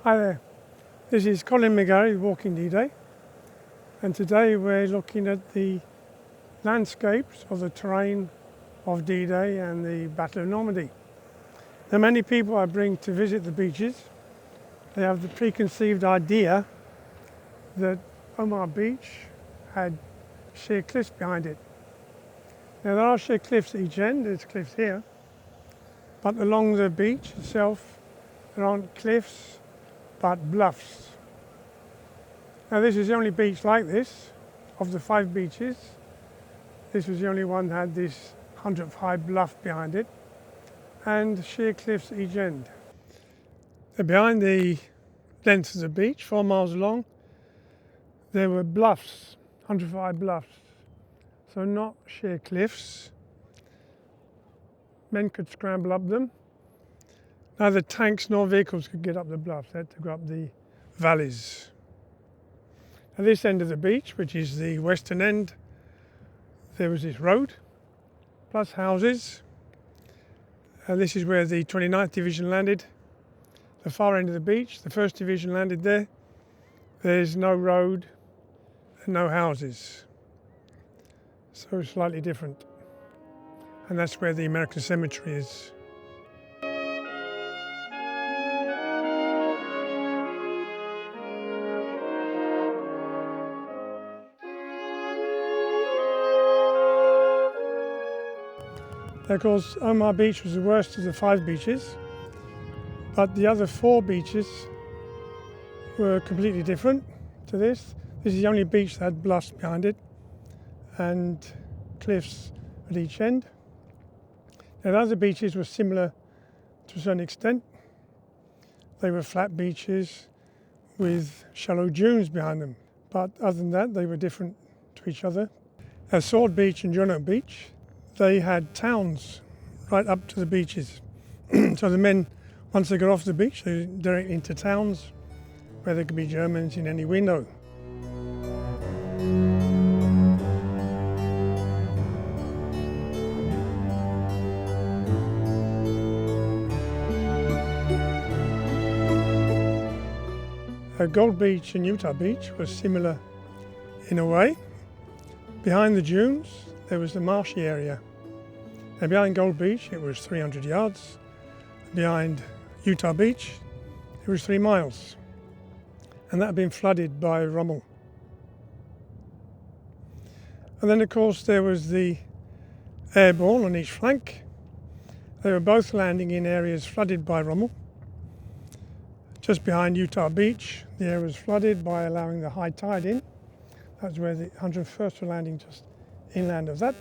Hi there, this is Colin McGarry walking D-Day, and today we're looking at the landscapes of the terrain of D-Day and the Battle of Normandy. Now, many people I bring to visit the beaches, they have the preconceived idea that Omaha Beach had sheer cliffs behind it. Now there are sheer cliffs at each end, there's cliffs here, but along the beach itself there aren't cliffs but bluffs. Now this is the only beach like this. Of the 5 beaches, this was the only one that had this 100-foot bluff behind it and sheer cliffs at each end. Now behind the length of the beach, 4 miles long, there were bluffs, 100-foot bluffs, so not sheer cliffs. Men could scramble up them. Neither tanks nor vehicles could get up the bluffs, they had to go up the valleys. At this end of the beach, which is the western end, there was this road, plus houses. This is where the 29th Division landed. The far end of the beach, the 1st Division landed there. There's no road and no houses, so slightly different. And that's where the American cemetery is. Of course, Omaha Beach was the worst of the 5 beaches, but the other 4 beaches were completely different to this. This is the only beach that had bluffs behind it and cliffs at each end. Now the other beaches were similar to a certain extent. They were flat beaches with shallow dunes behind them, but other than that they were different to each other. At Sword Beach and Juno Beach, they had towns right up to the beaches. So the men, once they got off the beach, they went directly into towns where there could be Germans in any window. Gold Beach and Utah Beach was similar in a way. Behind the dunes there was the marshy area. And behind Gold Beach it was 300 yards. Behind Utah Beach it was 3 miles. And that had been flooded by Rummel. And then of course there was the Airborne on each flank. They were both landing in areas flooded by Rummel. Just behind Utah Beach, the area was flooded by allowing the high tide in. That's where the 101st were landing just inland of that.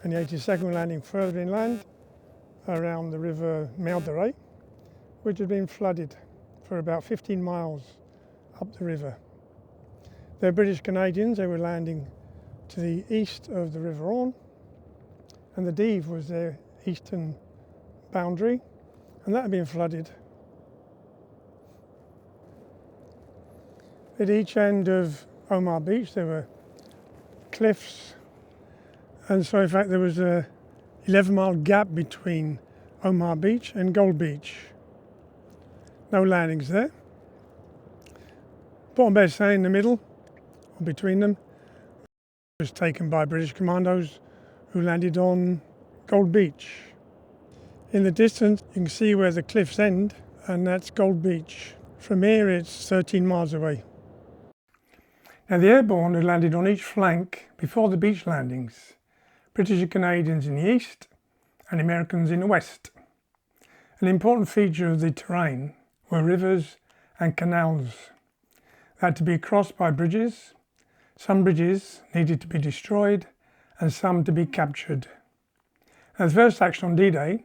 And the 82nd were landing further inland around the river Mulberries, which had been flooded for about 15 miles up the river. They're British Canadians, they were landing to the east of the River Orne, and the Dive was their eastern boundary, and that had been flooded. At each end of Omaha Beach there were cliffs, and so in fact there was a 11-mile gap between Omaha Beach and Gold Beach. No landings there. Port Bessay in the middle, or between them, was taken by British commandos who landed on Gold Beach. In the distance you can see where the cliffs end, and that's Gold Beach. From here it's 13 miles away. Now the Airborne had landed on each flank before the beach landings, British and Canadians in the east and Americans in the west. An important feature of the terrain were rivers and canals. They had to be crossed by bridges. Some bridges needed to be destroyed and some to be captured. Now the first action on D-Day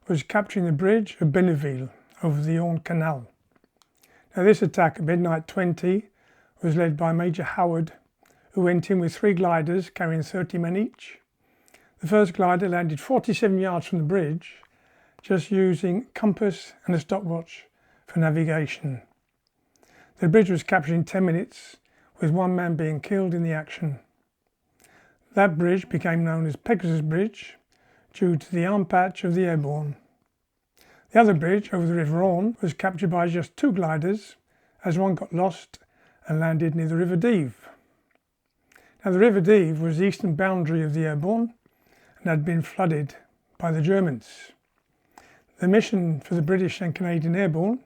was capturing the bridge of Merville over the Orne Canal. Now this attack at midnight 20 was led by Major Howard, who went in with 3 gliders carrying 30 men each. The first glider landed 47 yards from the bridge, just using compass and a stopwatch for navigation. The bridge was captured in 10 minutes, with 1 man being killed in the action. That bridge became known as Pegasus Bridge, due to the arm patch of the Airborne. The other bridge over the River Orne was captured by just 2 gliders, as one got lost and landed near the River Dive. Now the River Dive was the eastern boundary of the Airborne and had been flooded by the Germans. The mission for the British and Canadian Airborne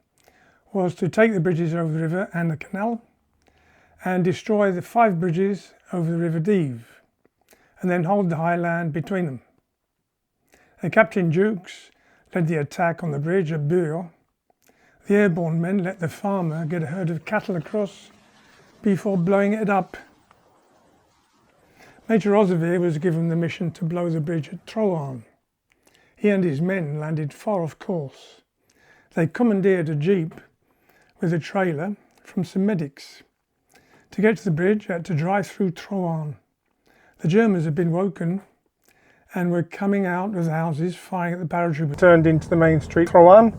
was to take the bridges over the river and the canal and destroy the 5 bridges over the River Dive and then hold the high land between them. And Captain Jukes led the attack on the bridge at Burgett. The airborne men let the farmer get a herd of cattle across before blowing it up. Major Ozevier was given the mission to blow the bridge at Troarn. He and his men landed far off course. They commandeered a jeep with a trailer from some medics. To get to the bridge, they had to drive through Troarn. The Germans had been woken and were coming out of the houses firing at the paratroopers. Turned into the main street, Troarn.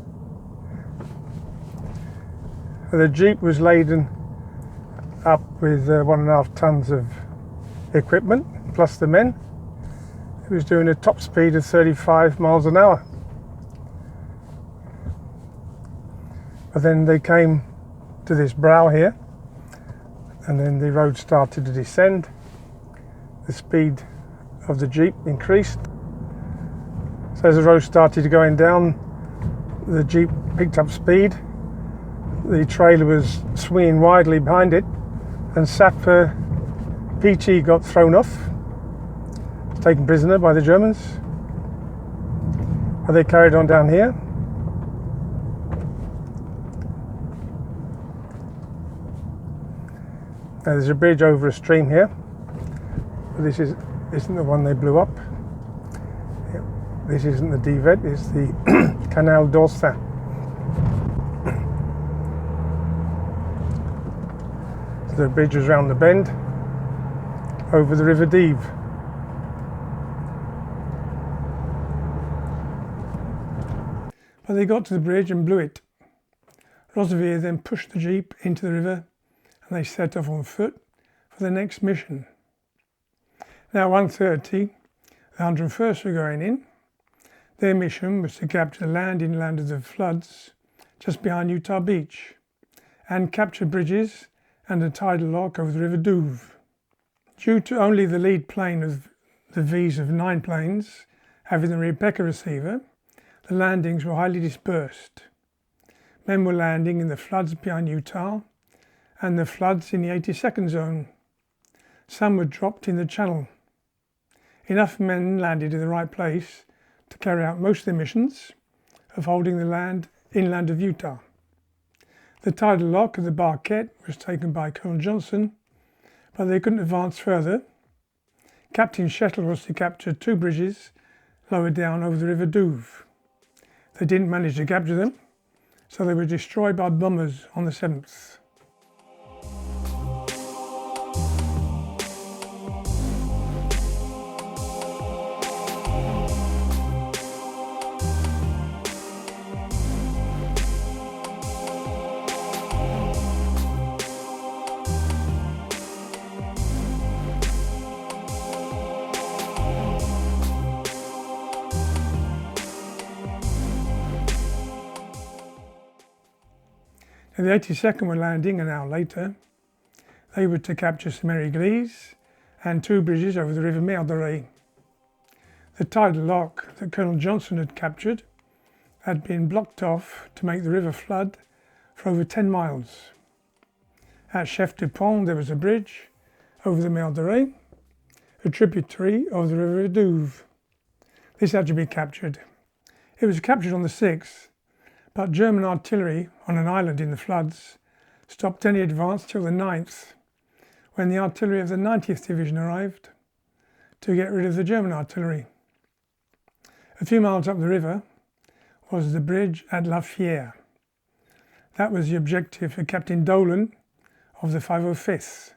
The jeep was laden up with 1.5 tons of equipment plus the men. It was doing a top speed of 35 miles an hour. But then they came to this brow here, and then the road started to descend. The speed of the jeep increased. So as the road started going down, the jeep picked up speed. The trailer was swinging widely behind it, and Sapper Peachy got thrown off, was taken prisoner by the Germans. But they carried on down here. Now there's a bridge over a stream here, but this isn't the one they blew up. This isn't the Divet, it's the Canal d'Orsat. So the bridge was round the bend over the River Dive. But they got to the bridge and blew it. Rosevier then pushed the jeep into the river and they set off on foot for the next mission. Now 1:30, the 101st were going in. Their mission was to capture the land inland of the floods just behind Utah Beach and capture bridges and a tidal lock over the River Douve. Due to only the lead plane of the V's of 9 planes having the Rebecca receiver, the landings were highly dispersed. Men were landing in the floods behind Utah and the floods in the 82nd zone. Some were dropped in the channel. Enough men landed in the right place to carry out most of their missions of holding the land inland of Utah. The tidal lock of the Barquette was taken by Colonel Johnson, but they couldn't advance further. Captain Shettle was to capture 2 bridges lower down over the River Douve. They didn't manage to capture them, so they were destroyed by bombers on the 7th. The 82nd were landing an hour later. They were to capture Graignes and 2 bridges over the River Merville. The tidal lock that Colonel Johnson had captured had been blocked off to make the river flood for over 10 miles. At Chef du Pont there was a bridge over the Merville, a tributary of the River Douve. This had to be captured. It was captured on the 6th, but German artillery on an island in the floods stopped any advance till the 9th, when the artillery of the 90th Division arrived to get rid of the German artillery. A few miles up the river was the bridge at La Fierre. That was the objective for Captain Dolan of the 505th.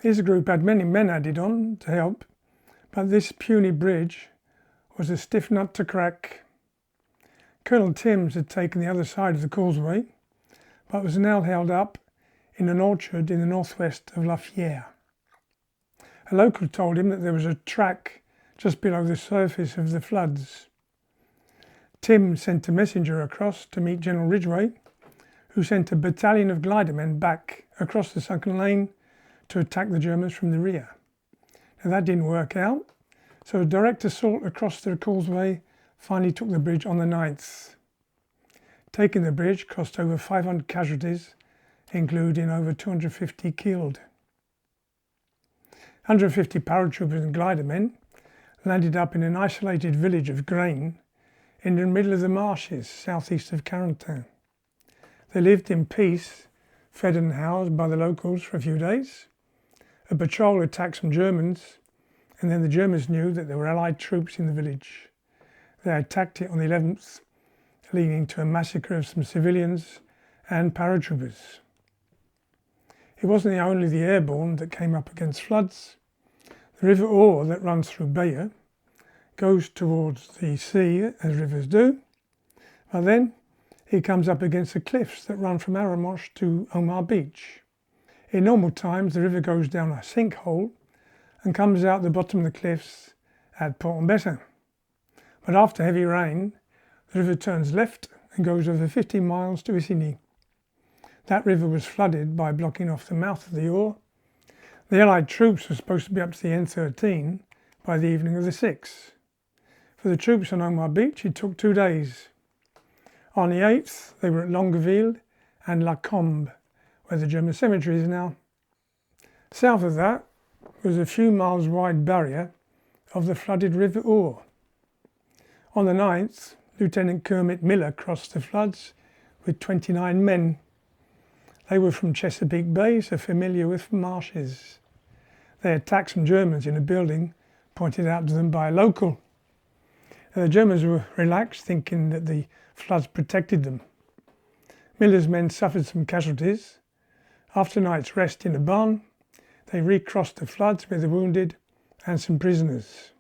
His group had many men added on to help, but this puny bridge was a stiff nut to crack. Colonel Timms had taken the other side of the causeway, but was now held up in an orchard in the northwest of La Fierre. A local told him that there was a track just below the surface of the floods. Tim sent a messenger across to meet General Ridgway, who sent a battalion of glider men back across the sunken lane to attack the Germans from the rear. Now that didn't work out, so a direct assault across the causeway finally took the bridge on the 9th. Taking the bridge cost over 500 casualties, including over 250 killed. 150 paratroopers and glider men landed up in an isolated village of Graignes in the middle of the marshes southeast of Carentan. They lived in peace, fed and housed by the locals for a few days. A patrol attacked some Germans, and then the Germans knew that there were Allied troops in the village. They attacked it on the 11th, leading to a massacre of some civilians and paratroopers. It wasn't only the Airborne that came up against floods. The River Our that runs through Bayeux goes towards the sea, as rivers do, but then it comes up against the cliffs that run from Arromanches to Omaha Beach. In normal times, the river goes down a sinkhole and comes out the bottom of the cliffs at Port-en-Bessin. But after heavy rain, the river turns left and goes over 15 miles to Isigny. That river was flooded by blocking off the mouth of the Our. The Allied troops were supposed to be up to the N13 by the evening of the 6th. For the troops on Omaha Beach, it took 2 days. On the 8th, they were at Longueville and La Combe, where the German cemetery is now. South of that was a few miles wide barrier of the flooded River Our. On the 9th, Lieutenant Kermit Miller crossed the floods with 29 men. They were from Chesapeake Bay, so familiar with marshes. They attacked some Germans in a building pointed out to them by a local. The Germans were relaxed, thinking that the floods protected them. Miller's men suffered some casualties. After a night's rest in a barn, they recrossed the floods with the wounded and some prisoners.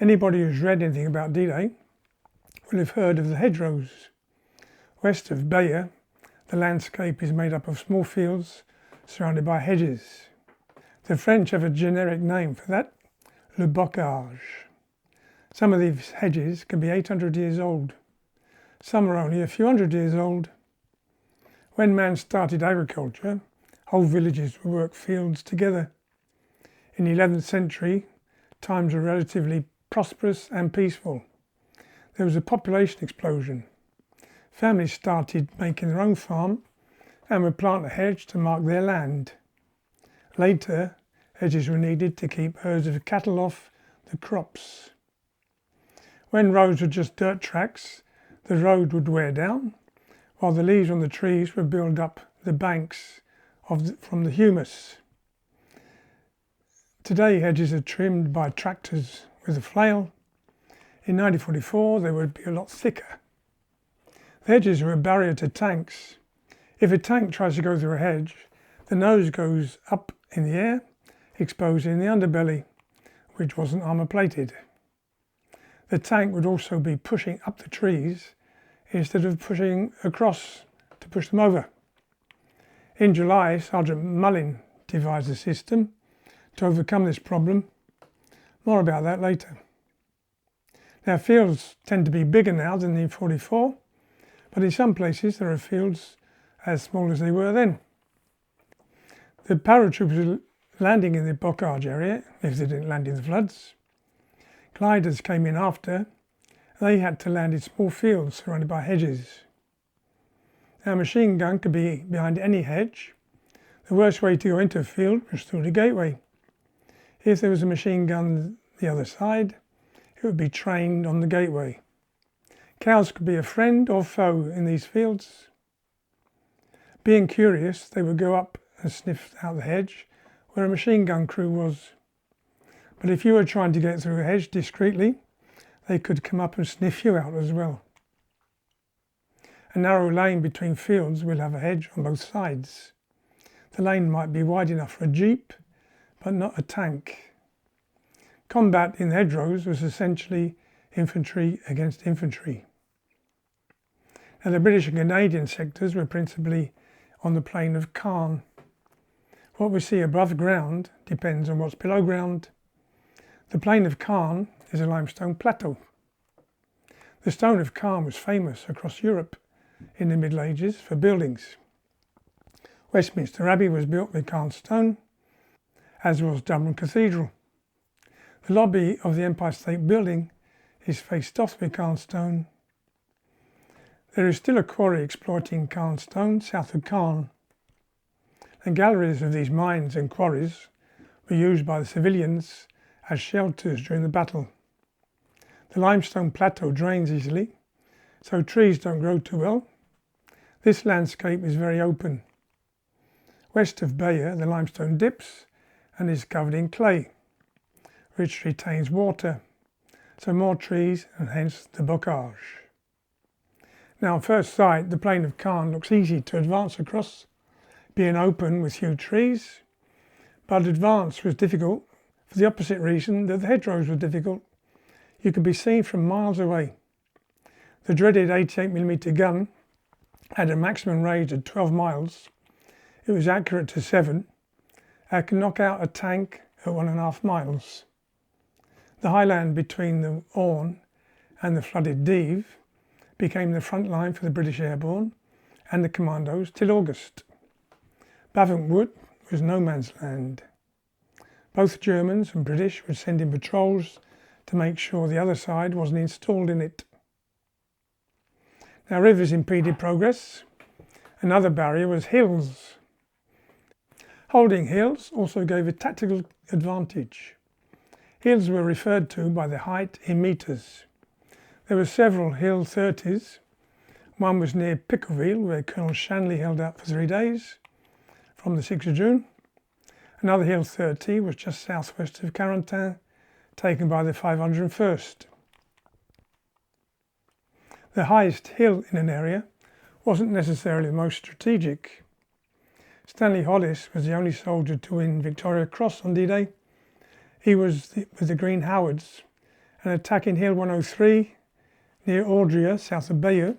Anybody who's read anything about D-Day will have heard of the Hedgerows. West of Bayeux, the landscape is made up of small fields surrounded by hedges. The French have a generic name for that, le bocage. Some of these hedges can be 800 years old. Some are only a few hundred years old. When man started agriculture, whole villages would work fields together. In the 11th century, times were relatively prosperous and peaceful. There was a population explosion. Families started making their own farm and would plant a hedge to mark their land. Later, hedges were needed to keep herds of cattle off the crops. When roads were just dirt tracks, the road would wear down, while the leaves on the trees would build up the banks from the humus. Today, hedges are trimmed by tractors with a flail. In 1944, they would be a lot thicker. The hedges are a barrier to tanks. If a tank tries to go through a hedge, the nose goes up in the air, exposing the underbelly, which wasn't armour plated. The tank would also be pushing up the trees instead of pushing across to push them over. In July, Sergeant Mullin devised a system to overcome this problem. More about that later. Now, fields tend to be bigger now than in 44, but in some places there are fields as small as they were then. The paratroopers were landing in the Bocage area, if they didn't land in the floods. Gliders came in after. They had to land in small fields surrounded by hedges. Now, a machine gun could be behind any hedge. The worst way to go into a field was through the gateway. If there was a machine gun the other side, it would be trained on the gateway. Cows could be a friend or foe in these fields. Being curious, they would go up and sniff out the hedge where a machine gun crew was. But if you were trying to get through a hedge discreetly, they could come up and sniff you out as well. A narrow lane between fields will have a hedge on both sides. The lane might be wide enough for a jeep, but not a tank. Combat in the hedgerows was essentially infantry against infantry. Now, the British and Canadian sectors were principally on the plain of Caen. What we see above ground depends on what's below ground. The plain of Caen is a limestone plateau. The stone of Caen was famous across Europe in the Middle Ages for buildings. Westminster Abbey was built with Caen stone, as was Dublin Cathedral. The lobby of the Empire State Building is faced off with Caen stone. There is still a quarry exploiting Caen stone south of Caen. The galleries of these mines and quarries were used by the civilians as shelters during the battle. The limestone plateau drains easily, so trees don't grow too well. This landscape is very open. West of Bayeux, the limestone dips and is covered in clay, which retains water, so more trees and hence the bocage. Now, at first sight, the plain of Caen looks easy to advance across, being open with few trees, but advance was difficult for the opposite reason that the hedgerows were difficult. You could be seen from miles away. The dreaded 88mm gun had a maximum range of 12 miles. It was accurate to 7 and could knock out a tank at 1.5 miles. The highland between the Orne and the flooded Dives became the front line for the British Airborne and the commandos till August. Bavant Wood was no man's land. Both Germans and British would send in patrols to make sure the other side wasn't installed in it. Now, rivers impeded progress. Another barrier was hills. Holding hills also gave a tactical advantage. Hills were referred to by their height in metres. There were several hill 30s. One was near Pickerville, where Colonel Shanley held out for 3 days, from the 6th of June. Another hill 30 was just southwest of Carentan, taken by the 501st. The highest hill in an area wasn't necessarily the most strategic. Stanley Hollis was the only soldier to win Victoria Cross on D-Day. He was with the Green Howards and attacking Hill 103 near Audria, south of Bayeux.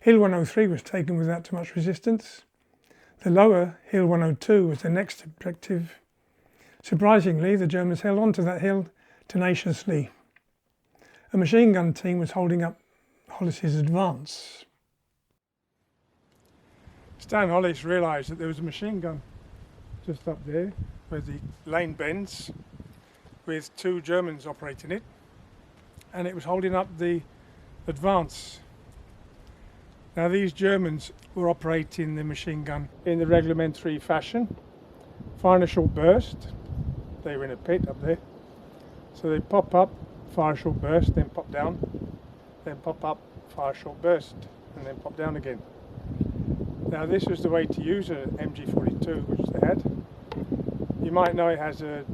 Hill 103 was taken without too much resistance. The lower Hill 102 was the next objective. Surprisingly, the Germans held on to that hill tenaciously. A machine gun team was holding up Hollis's advance. Stan Hollis realised that there was a machine gun just up there where the lane bends with 2 Germans operating it, and it was holding up the advance. Now, these Germans were operating the machine gun in the reglementary fashion, firing a short burst. They were in a pit up there, so they pop up, fire a short burst, then pop down, then pop up, fire a short burst, and then pop down again. Now, this was the way to use an MG42, which they had. You might know it has a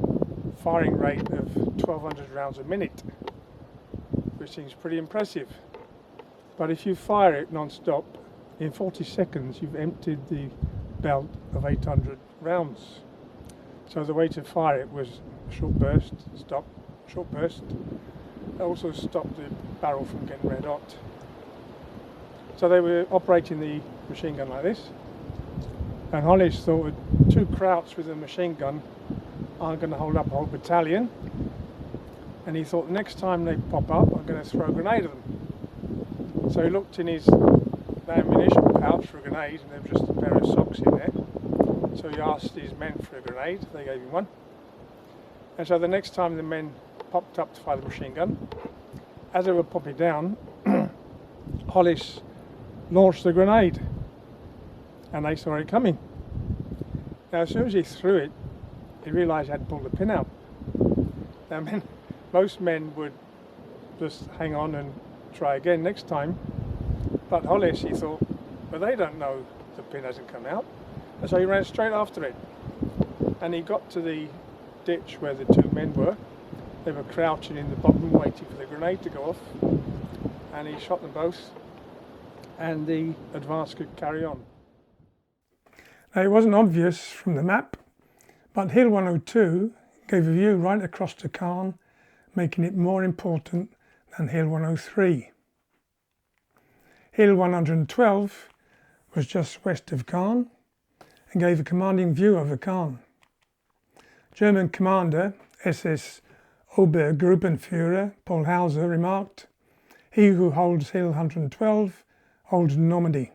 firing rate of 1,200 rounds a minute, which seems pretty impressive. But if you fire it non-stop, in 40 seconds you've emptied the belt of 800 rounds. So the way to fire it was short burst, stop, short burst. It also stopped the barrel from getting red hot. So they were operating the machine gun like this. And Hollis thought 2 Krauts with a machine gun aren't going to hold up a whole battalion. And he thought, the next time they pop up, I'm going to throw a grenade at them. So he looked in his ammunition pouch for a grenade, and there was just a pair of socks in there. So he asked his men for a grenade. They gave him one. And so the next time the men popped up to fire the machine gun, as they were popping down, Hollis launched the grenade, and they saw it coming. Now, as soon as he threw it, he realised he had to pull the pin out. Now, most men would just hang on and try again next time, but Hollis, he thought, well, they don't know the pin hasn't come out, and so he ran straight after it, and he got to the ditch where the 2 men were. They were crouching in the bottom waiting for the grenade to go off, and he shot them both, and the advance could carry on. Now, it wasn't obvious from the map, but Hill 102 gave a view right across to Caen, making it more important than Hill 103. Hill 112 was just west of Caen and gave a commanding view over Caen. German commander SS Obergruppenführer Paul Hauser remarked, He who holds Hill 112 holds Normandy.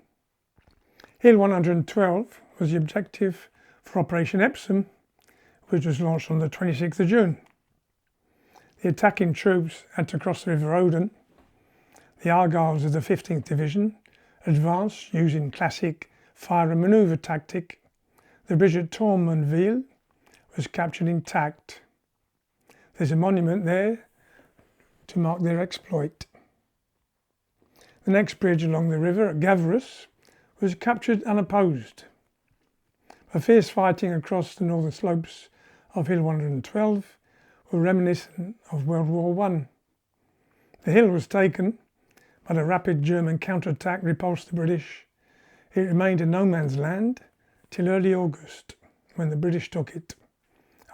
Hill 112 was the objective for Operation Epsom, which was launched on the 26th of June. The attacking troops had to cross the River Odon. The Argylls of the 15th Division advanced using classic fire and manoeuvre tactic. The bridge at Tourmanville was captured intact. There's a monument there to mark their exploit. The next bridge along the river at Gaverous was captured unopposed. A fierce fighting across the northern slopes of Hill 112 were reminiscent of World War I. The hill was taken, but a rapid German counterattack repulsed the British. It remained a no man's land till early August, when the British took it,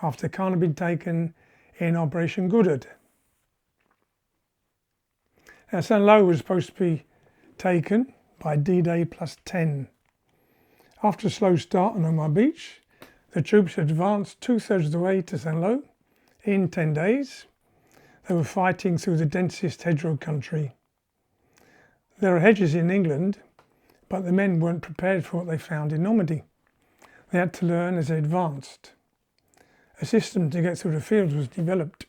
after Caen had been taken in Operation Cobra. Now, Saint-Lô was supposed to be taken by D-Day +10. After a slow start on Omaha Beach, the troops advanced 2/3 of the way to Saint-Lô in 10 days. They were fighting through the densest hedgerow country. There are hedges in England, but the men weren't prepared for what they found in Normandy. They had to learn as they advanced. A system to get through the fields was developed.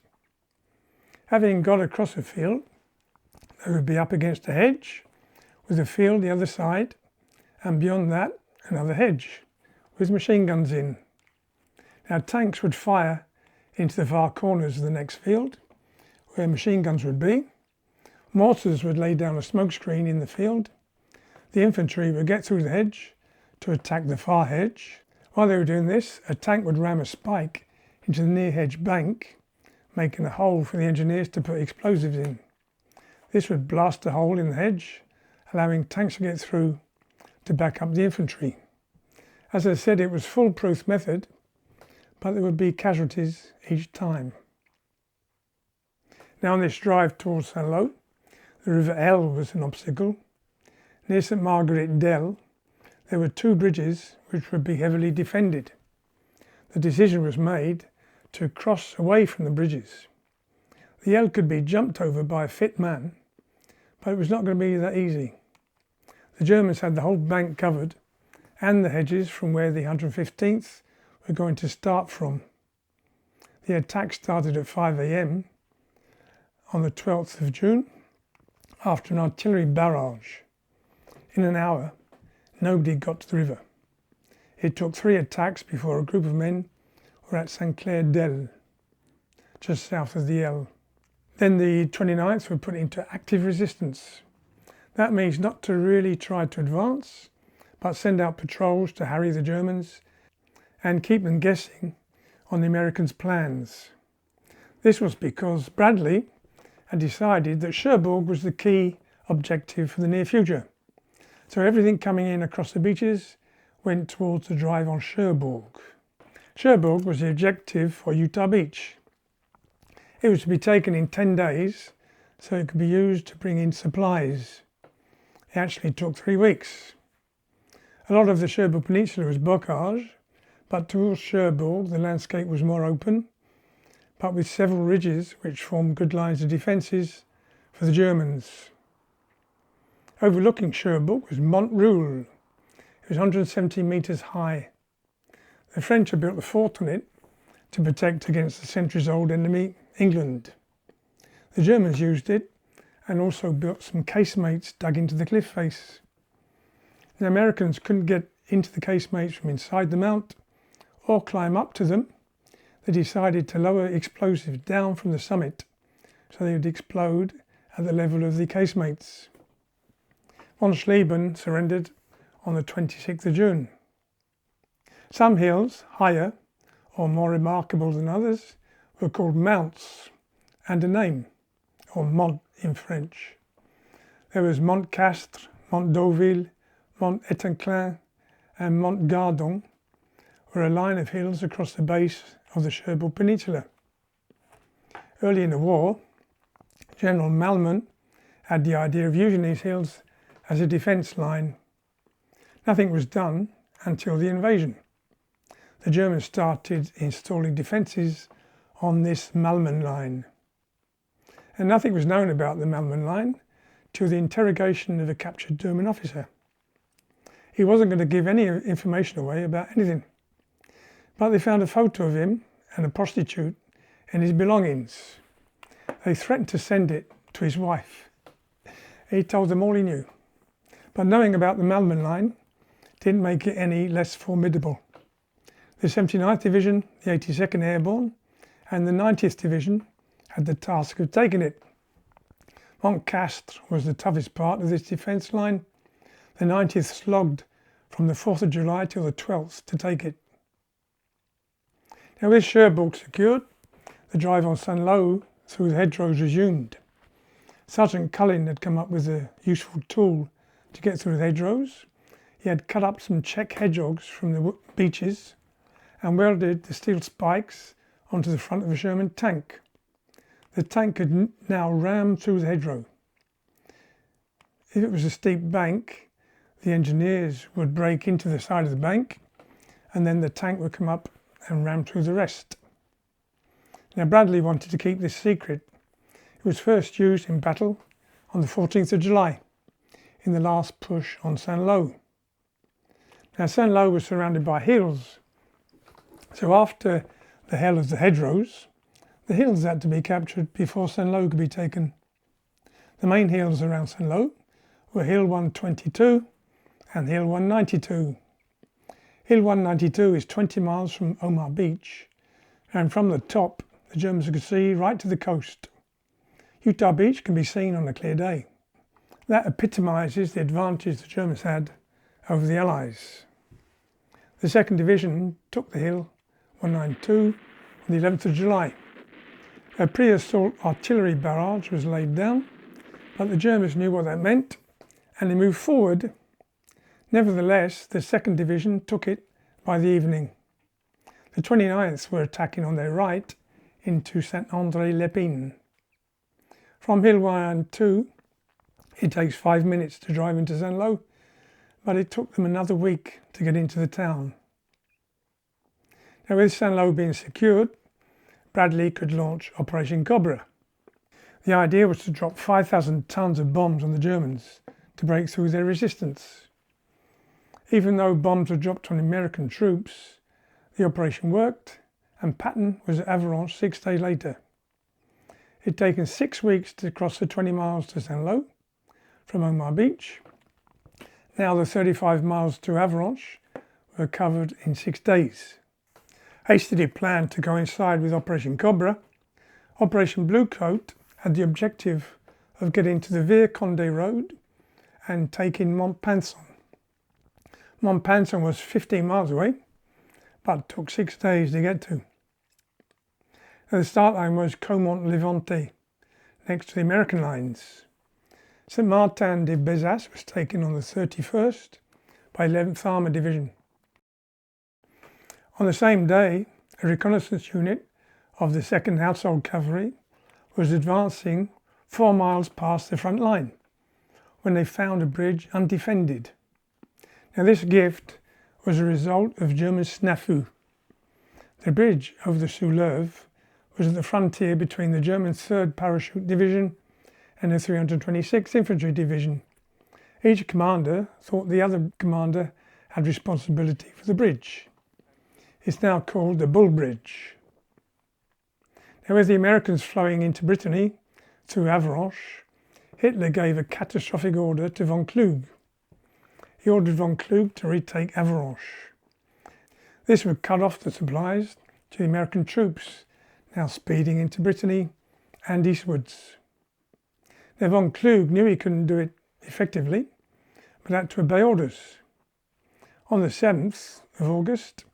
Having got across a field, they would be up against a hedge, with a field the other side, and beyond that, another hedge, with machine guns in. Now, tanks would fire into the far corners of the next field, where machine guns would be. Mortars would lay down a smoke screen in the field. The infantry would get through the hedge to attack the far hedge. While they were doing this, a tank would ram a spike into the near hedge bank, making a hole for the engineers to put explosives in. This would blast a hole in the hedge, allowing tanks to get through to back up the infantry. As I said, it was a foolproof method, but there would be casualties each time. Now on this drive towards Saint-Lô, the River L was an obstacle. Near St Margaret Dell, there were 2 bridges which would be heavily defended. The decision was made to cross away from the bridges. The L could be jumped over by a fit man, but it was not going to be that easy. The Germans had the whole bank covered and the hedges from where the 115th were going to start from. The attack started at 5 a.m. on the 12th of June after an artillery barrage. In an hour, nobody got to the river. It took 3 attacks before a group of men were at St Clair d'Elle, just south of the L. Then the 29th were put into active resistance. That means not to really try to advance, but send out patrols to harry the Germans and keep them guessing on the Americans' plans. This was because Bradley had decided that Cherbourg was the key objective for the near future. So everything coming in across the beaches went towards the drive on Cherbourg. Cherbourg was the objective for Utah Beach. It was to be taken in 10 days, so it could be used to bring in supplies. It actually took 3 weeks. A lot of the Cherbourg Peninsula was bocage, but towards Cherbourg the landscape was more open, but with several ridges which formed good lines of defences for the Germans. Overlooking Cherbourg was Mont. It was 170 metres high. The French had built a fort on it to protect against the centuries-old enemy, England. The Germans used it and also built some casemates dug into the cliff face. The Americans couldn't get into the casemates from inside the mount or climb up to them. They decided to lower explosives down from the summit so they would explode at the level of the casemates. Von Schlieben surrendered on the 26th of June. Some hills, higher or more remarkable than others, were called mounts and a name, or Mont in French. There was Mont Castre, Mont Deauville, Mont Etinclin and Mont Gardon, were a line of hills across the base of the Cherbourg Peninsula. Early in the war, General Malman had the idea of using these hills as a defence line. Nothing was done until the invasion. The Germans started installing defences on this Malman line. And nothing was known about the Malman line to the interrogation of a captured German officer. He wasn't going to give any information away about anything, but they found a photo of him and a prostitute and his belongings. They threatened to send it to his wife. He told them all he knew, but knowing about the Malmön line didn't make it any less formidable. The 79th Division, the 82nd Airborne and the 90th Division had the task of taking it. Montcastre was the toughest part of this defence line. The 90th slogged from the 4th of July till the 12th to take it. Now with Cherbourg secured, the drive on Saint-Lô through the hedgerows resumed. Sergeant Cullen had come up with a useful tool to get through the hedgerows. He had cut up some check hedgehogs from the beeches and welded the steel spikes onto the front of a Sherman tank. The tank could now ram through the hedgerow. If it was a steep bank, the engineers would break into the side of the bank and then the tank would come up and ram through the rest. Now Bradley wanted to keep this secret. It was first used in battle on the 14th of July in the last push on Saint-Lô. Now Saint-Lô was surrounded by hills, so after the hell of the hedgerows, the hills had to be captured before Saint-Lô could be taken. The main hills around Saint-Lô were Hill 122 and Hill 192. Hill 192 is 20 miles from Omaha Beach, and from the top the Germans could see right to the coast. Utah Beach can be seen on a clear day. That epitomises the advantage the Germans had over the Allies. The 2nd Division took the Hill 192 on the 11th of July. A pre-assault artillery barrage was laid down, but the Germans knew what that meant and they moved forward. Nevertheless, the 2nd Division took it by the evening. The 29th were attacking on their right into Saint-André-les-Pins. From Hill 192, it takes 5 minutes to drive into Saint-Lô, but it took them another week to get into the town. Now with Saint-Lô being secured, Bradley could launch Operation Cobra. The idea was to drop 5,000 tons of bombs on the Germans to break through their resistance. Even though bombs were dropped on American troops, the operation worked and Patton was at Avranches 6 days later. It had taken 6 weeks to cross the 20 miles to Saint-Lô from Omaha Beach. Now the 35 miles to Avranches were covered in 6 days. Hastily planned to coincide with Operation Cobra, Operation Bluecoat had the objective of getting to the Villers road and taking Montpinçon. Montpinçon was 15 miles away, but took 6 days to get to. Now the start line was Caumont-Levante, next to the American lines. St. Martin de Bezace was taken on the 31st by 11th Armoured Division. On the same day, a reconnaissance unit of the 2nd Household Cavalry was advancing 4 miles past the front line when they found a bridge undefended. Now this gift was a result of German snafu. The bridge over the Souleuve was at the frontier between the German 3rd Parachute Division and the 326th Infantry Division. Each commander thought the other commander had responsibility for the bridge. It's now called the Bull Bridge. Now with the Americans flowing into Brittany through Avranches, Hitler gave a catastrophic order to von Kluge. He ordered von Kluge to retake Avranches. This would cut off the supplies to the American troops now speeding into Brittany and eastwards. Now von Kluge knew he couldn't do it effectively, but had to obey orders. On the 7th of August,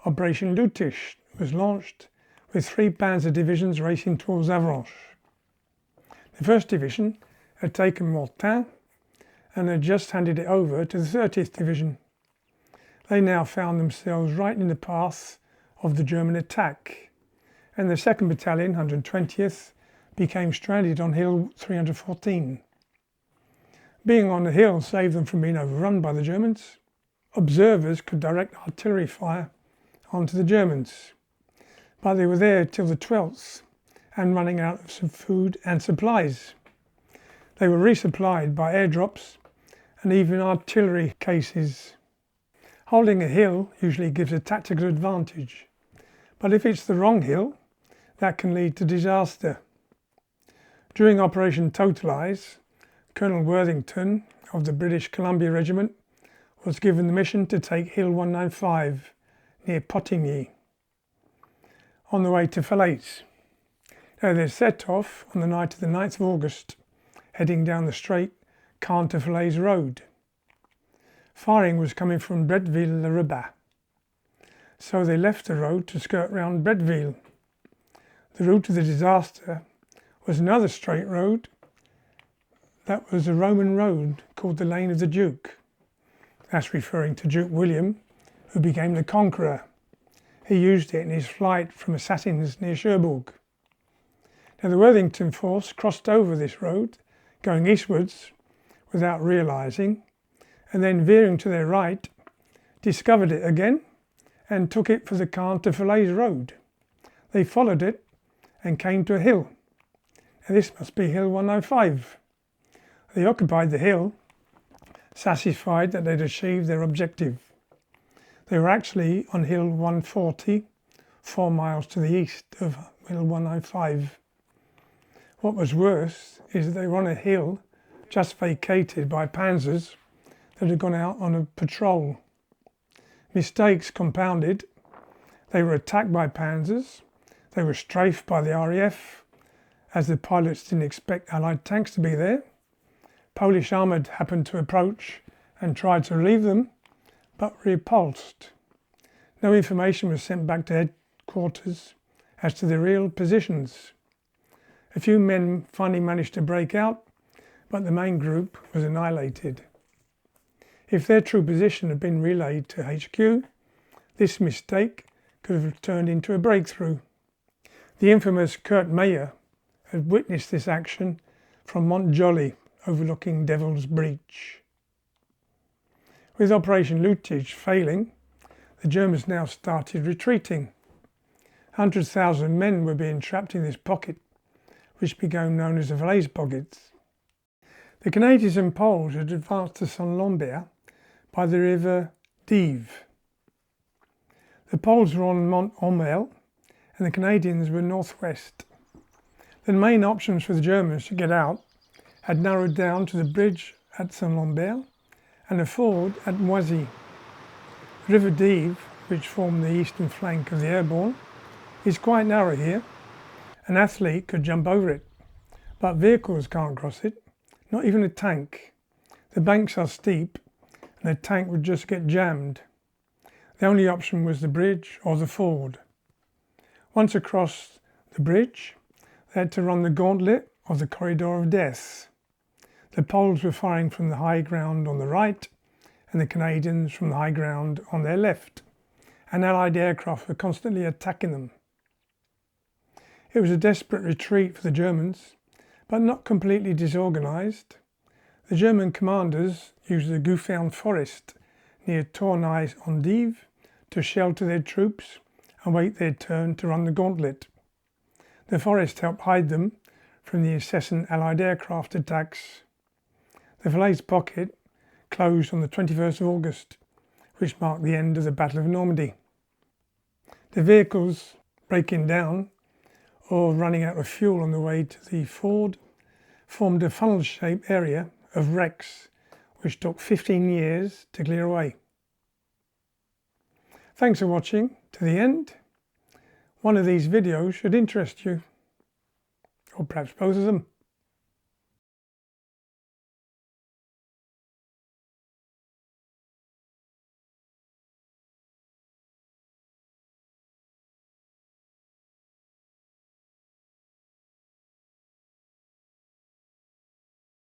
Operation Lutisch was launched with 3 panzer divisions racing towards Avranches. The 1st Division had taken Mortain and had just handed it over to the 30th Division. They now found themselves right in the path of the German attack, and the 2nd Battalion, 120th, became stranded on Hill 314. Being on the hill saved them from being overrun by the Germans. Observers could direct artillery fire onto the Germans, but they were there till the 12th and running out of some food and supplies. They were resupplied by airdrops and even artillery cases. Holding a hill usually gives a tactical advantage, but if it's the wrong hill, that can lead to disaster. During Operation Totalise, Colonel Worthington of the British Columbia Regiment was given the mission to take Hill 195 near Pottigny on the way to Falaise. Now they set off on the night of the 9th of August, heading down the straight Caen to Falaise road. Firing was coming from Bretteville-le-Rabat, so they left the road to skirt round Bretteville. The route of the disaster was another straight road that was a Roman road called the Lane of the Duke. That's referring to Duke William, who became the conqueror. He used it in his flight from assassins near Cherbourg. Now the Worthington Force crossed over this road, going eastwards without realising, and then veering to their right, discovered it again and took it for the Caen to Falaise road. They followed it and came to a hill. And this must be Hill 105. They occupied the hill, satisfied that they'd achieved their objective. They were actually on Hill 140, 4 miles to the east of Hill 105. What was worse is that they were on a hill just vacated by panzers that had gone out on a patrol. Mistakes compounded. They were attacked by panzers. They were strafed by the RAF, as the pilots didn't expect Allied tanks to be there. Polish armoured happened to approach and tried to relieve them, but repulsed. No information was sent back to headquarters as to their real positions. A few men finally managed to break out, but the main group was annihilated. If their true position had been relayed to HQ, this mistake could have turned into a breakthrough. The infamous Kurt Meyer had witnessed this action from Mont overlooking Devil's Breach. With Operation Bocage failing, the Germans now started retreating. 100,000 men were being trapped in this pocket, which became known as the Falaise pockets. The Canadians and Poles had advanced to Saint-Lambert by the river Dives. The Poles were on Mont and the Canadians were northwest. The main options for the Germans to get out had narrowed down to the bridge at Saint-Lambert and a ford at Moisy. The river Dives, which formed the eastern flank of the Airborne, is quite narrow here. An athlete could jump over it, but vehicles can't cross it, not even a tank. The banks are steep and a tank would just get jammed. The only option was the bridge or the ford. Once across the bridge, they had to run the gauntlet of the corridor of death. The Poles were firing from the high ground on the right and the Canadians from the high ground on their left, and Allied aircraft were constantly attacking them. It was a desperate retreat for the Germans, but not completely disorganised. The German commanders used the Gouffin forest near Tournai-en-Dives to shelter their troops and wait their turn to run the gauntlet. The forest helped hide them from the incessant Allied aircraft attacks. The Falaise pocket closed on the 21st of August, which marked the end of the Battle of Normandy. The vehicles breaking down or running out of fuel on the way to the ford formed a funnel-shaped area of wrecks which took 15 years to clear away. Thanks for watching to the end. One of these videos should interest you, or perhaps both of them.